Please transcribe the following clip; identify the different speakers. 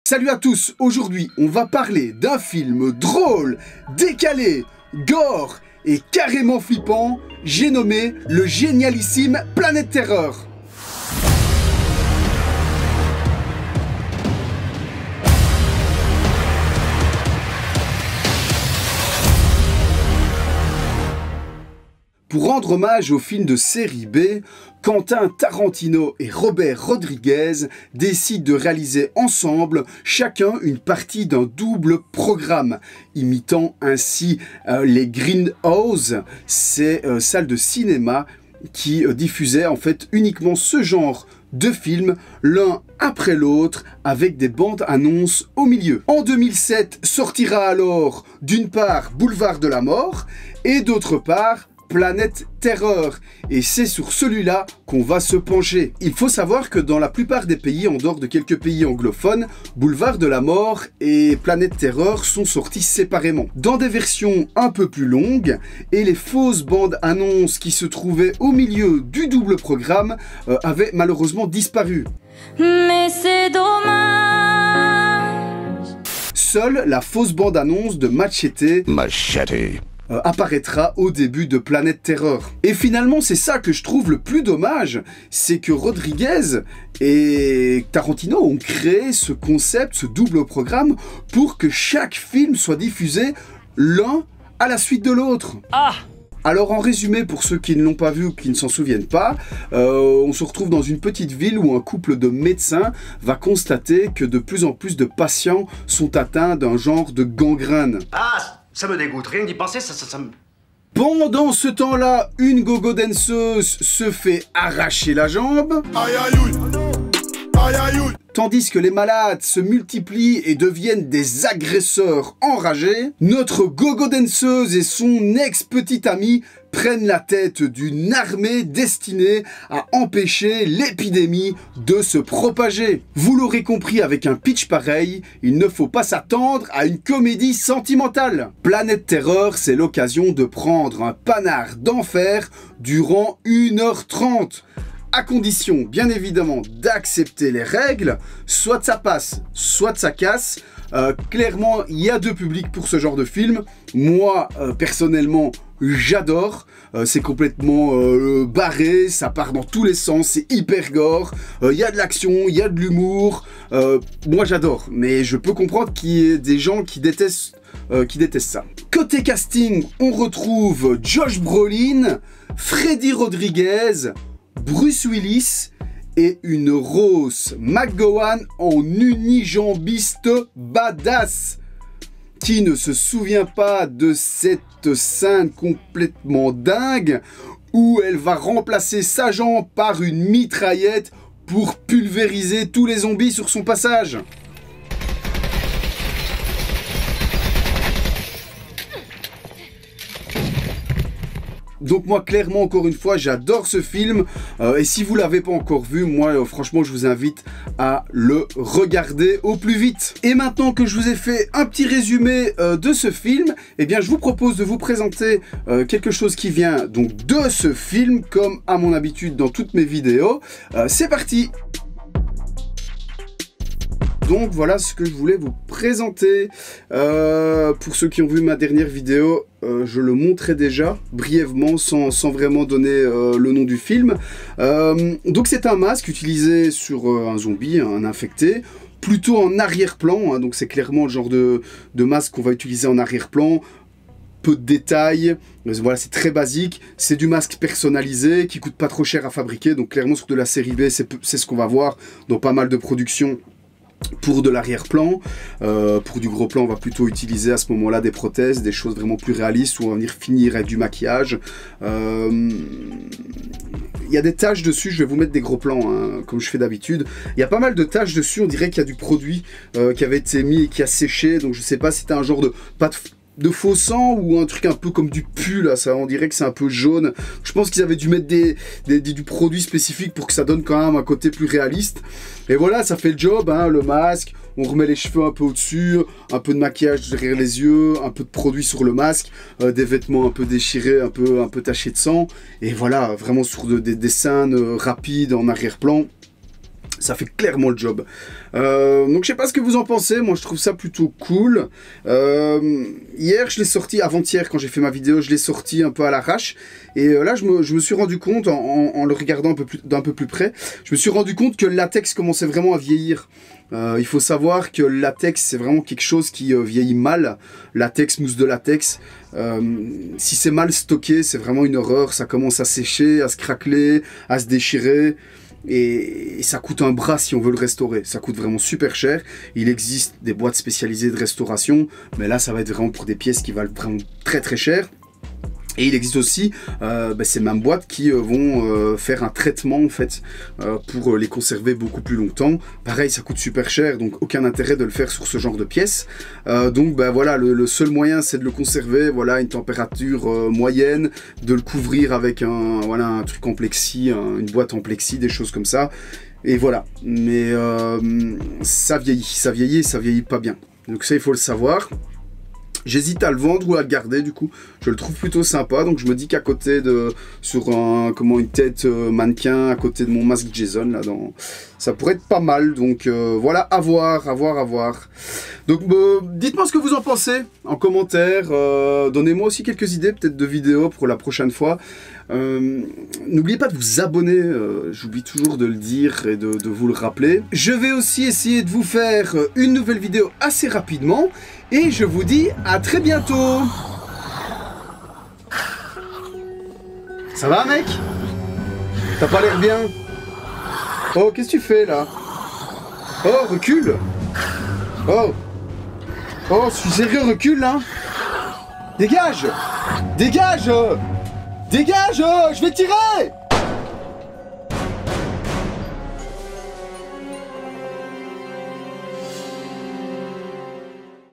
Speaker 1: Salut à tous, aujourd'hui on va parler d'un film drôle, décalé, gore et carrément flippant, j'ai nommé le génialissime Planète Terreur. Pour rendre hommage au film de série B, Quentin Tarantino et Robert Rodriguez décident de réaliser ensemble chacun une partie d'un double programme, imitant ainsi les Grindhouse, ces salles de cinéma qui diffusaient en fait uniquement ce genre de films, l'un après l'autre, avec des bandes annonces au milieu. En 2007 sortira alors d'une part Boulevard de la Mort et d'autre part Planète Terreur, et c'est sur celui-là qu'on va se pencher. Il faut savoir que dans la plupart des pays, en dehors de quelques pays anglophones, Boulevard de la Mort et Planète Terreur sont sortis séparément, dans des versions un peu plus longues, et les fausses bandes annonces qui se trouvaient au milieu du double programme avaient malheureusement disparu.
Speaker 2: Mais c'est dommage.
Speaker 1: Seule la fausse bande annonce de Machete apparaîtra au début de Planète Terreur. Et finalement, c'est ça que je trouve le plus dommage, c'est que Rodriguez et Tarantino ont créé ce concept, ce double programme, pour que chaque film soit diffusé l'un à la suite de l'autre.
Speaker 2: Ah!
Speaker 1: Alors en résumé, pour ceux qui ne l'ont pas vu ou qui ne s'en souviennent pas, on se retrouve dans une petite ville où un couple de médecins va constater que de plus en plus de patients sont atteints d'un genre de gangrène.
Speaker 3: Ah, ça me dégoûte, rien d'y penser, ça me...
Speaker 1: Pendant ce temps-là, une gogo danseuse se fait arracher la jambe.
Speaker 4: Aïe aïe aïe. Aïe aïe aïe.
Speaker 1: Tandis que les malades se multiplient et deviennent des agresseurs enragés, notre gogo danseuse et son ex-petite amie prennent la tête d'une armée destinée à empêcher l'épidémie de se propager. Vous l'aurez compris, avec un pitch pareil, il ne faut pas s'attendre à une comédie sentimentale. Planète Terreur, c'est l'occasion de prendre un panard d'enfer durant 1h30. À condition, bien évidemment, d'accepter les règles, soit ça passe, soit ça casse. Clairement, il y a deux publics pour ce genre de film. Moi, personnellement, j'adore. C'est complètement barré, ça part dans tous les sens, c'est hyper gore. Il y a de l'action, il y a de l'humour. Moi, j'adore, mais je peux comprendre qu'il y ait des gens qui détestent ça. Côté casting, on retrouve Josh Brolin, Freddy Rodriguez, Bruce Willis et une Rose McGowan en unijambiste badass. Qui ne se souvient pas de cette scène complètement dingue où elle va remplacer sa jambe par une mitraillette pour pulvériser tous les zombies sur son passage? Donc moi, clairement, encore une fois, j'adore ce film. Et si vous ne l'avez pas encore vu, moi, franchement, je vous invite à le regarder au plus vite. Et maintenant que je vous ai fait un petit résumé de ce film, eh bien, je vous propose de vous présenter quelque chose qui vient donc de ce film, comme à mon habitude dans toutes mes vidéos. C'est parti! Donc voilà ce que je voulais vous présenter. Pour ceux qui ont vu ma dernière vidéo, je le montrais déjà brièvement sans vraiment donner le nom du film. Donc c'est un masque utilisé sur un zombie, un infecté, plutôt en arrière-plan, hein, donc c'est clairement le genre de masque qu'on va utiliser en arrière-plan. Peu de détails, voilà, c'est très basique, c'est du masque personnalisé qui coûte pas trop cher à fabriquer, donc clairement sur de la série B, c'est ce qu'on va voir dans pas mal de productions. Pour de l'arrière-plan, pour du gros plan, on va plutôt utiliser à ce moment-là des prothèses, des choses vraiment plus réalistes, où on va venir finir avec du maquillage. Il y a des taches dessus, je vais vous mettre des gros plans, hein, comme je fais d'habitude. Il y a pas mal de taches dessus, on dirait qu'il y a du produit qui avait été mis et qui a séché, donc je sais pas si c'était un genre de pâte de faux sang ou un truc un peu comme du pu là, ça on dirait que c'est un peu jaune. Je pense qu'ils avaient dû mettre du produit spécifique pour que ça donne quand même un côté plus réaliste. Et voilà, ça fait le job, hein, le masque, on remet les cheveux un peu au-dessus, un peu de maquillage derrière les yeux, un peu de produit sur le masque, des vêtements un peu déchirés, un peu tachés de sang. Et voilà, vraiment sur des scènes rapides en arrière-plan. Ça fait clairement le job. Donc je sais pas ce que vous en pensez, moi je trouve ça plutôt cool. Hier je l'ai sorti, avant-hier quand j'ai fait ma vidéo, je l'ai sorti un peu à l'arrache. Et là je me suis rendu compte, en le regardant d'un peu plus près, je me suis rendu compte que le latex commençait vraiment à vieillir. Il faut savoir que le latex c'est vraiment quelque chose qui vieillit mal. Latex, mousse de latex. Si c'est mal stocké, c'est vraiment une horreur. Ça commence à sécher, à se craqueler, à se déchirer. Et ça coûte un bras si on veut le restaurer. Ça coûte vraiment super cher. Il existe des boîtes spécialisées de restauration, mais là ça va être vraiment pour des pièces qui valent vraiment très très cher. Et il existe aussi ces mêmes boîtes qui vont faire un traitement en fait pour les conserver beaucoup plus longtemps. Pareil, ça coûte super cher, donc aucun intérêt de le faire sur ce genre de pièces. Donc voilà, le seul moyen c'est de le conserver, voilà, à une température moyenne, de le couvrir avec un truc en plexi, une boîte en plexi, des choses comme ça. Et voilà, mais ça vieillit pas bien. Donc ça il faut le savoir. J'hésite à le vendre ou à le garder du coup. Je le trouve plutôt sympa, donc je me dis qu'à côté sur une tête mannequin, à côté de mon masque Jason là, ça pourrait être pas mal. Donc voilà, à voir. Donc dites-moi ce que vous en pensez en commentaire. Donnez-moi aussi quelques idées peut-être de vidéos pour la prochaine fois. N'oubliez pas de vous abonner, j'oublie toujours de le dire et de vous le rappeler. Je vais aussi essayer de vous faire une nouvelle vidéo assez rapidement. Et je vous dis à très bientôt. Ça va mec? T'as pas l'air bien? Oh, qu'est-ce que tu fais là? Oh, recule. Oh, je suis sérieux, recule là. Dégage. Dégage. Je vais tirer.